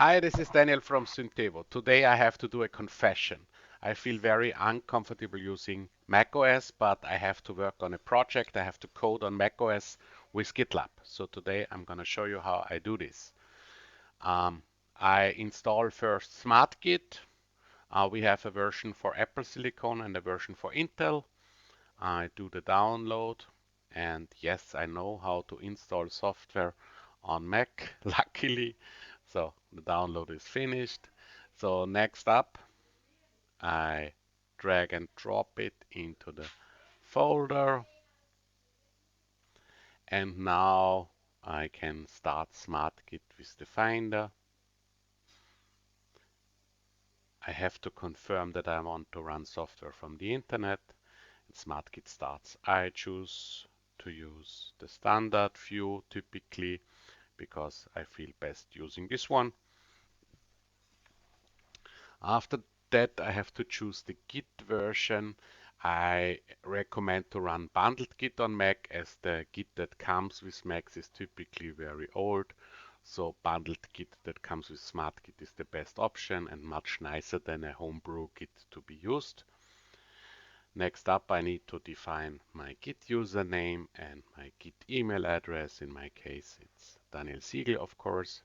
Hi, this is Daniel from Syntevo. Today I have to do a confession. I feel very uncomfortable using macOS, but I have to work on a project. I have to code on macOS with GitLab. So today I'm going to show you how I do this. Um, I install first SmartGit. We have a version for Apple Silicon and a version for Intel. I do the download, and yes, I know how to install software on Mac, luckily. So the download is finished. So next up, I drag and drop it into the folder, and now I can start SmartGit with the Finder. I have to confirm that I want to run software from the internet. And SmartGit starts. I choose to use the standard view typically because I feel best using this one. After that, I have to choose the Git version. I recommend to run bundled Git on Mac, as the Git that comes with Macs is typically very old. So bundled Git that comes with SmartGit is the best option and much nicer than a Homebrew Git to be used. Next up, I need to define my Git username and my Git email address. In my case, it's Daniel Siegel, of course.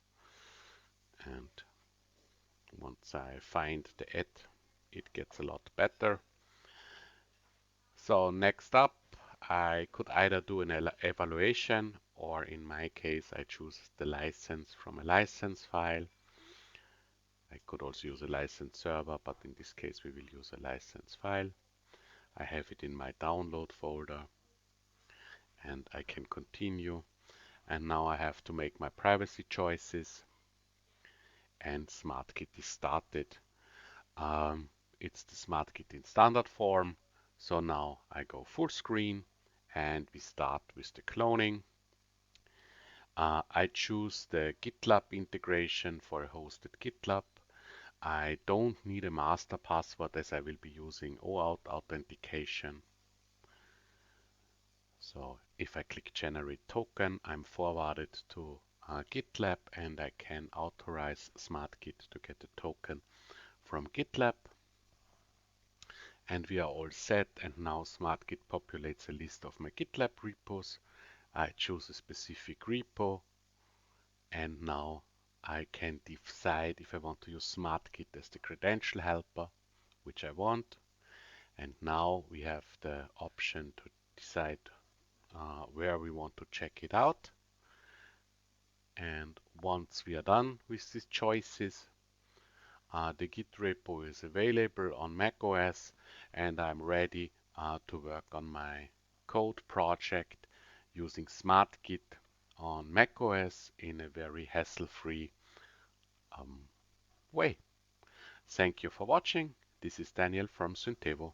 And once I find the it gets a lot better. So next up, I could either do an evaluation, or in my case, I choose the license from a license file. I could also use a license server, but in this case, we will use a license file. I have it in my download folder, and I can continue. And now I have to make my privacy choices, and SmartGit is started. It's the SmartGit in standard form. So now I go full screen and we start with the cloning. I choose the GitLab integration for a hosted GitLab. I don't need a master password as I will be using OAuth authentication. So if I click generate token, I'm forwarded to GitLab and I can authorize SmartGit to get a token from GitLab. And we are all set, and now SmartGit populates a list of my GitLab repos. I choose a specific repo, and now I can decide if I want to use SmartGit as the credential helper, which I want. And now we have the option to decide where we want to check it out. And once we are done with these choices, the Git repo is available on macOS, and I'm ready to work on my code project using SmartGit on macOS in a very hassle-free way. Thank you for watching. This is Daniel from Syntevo.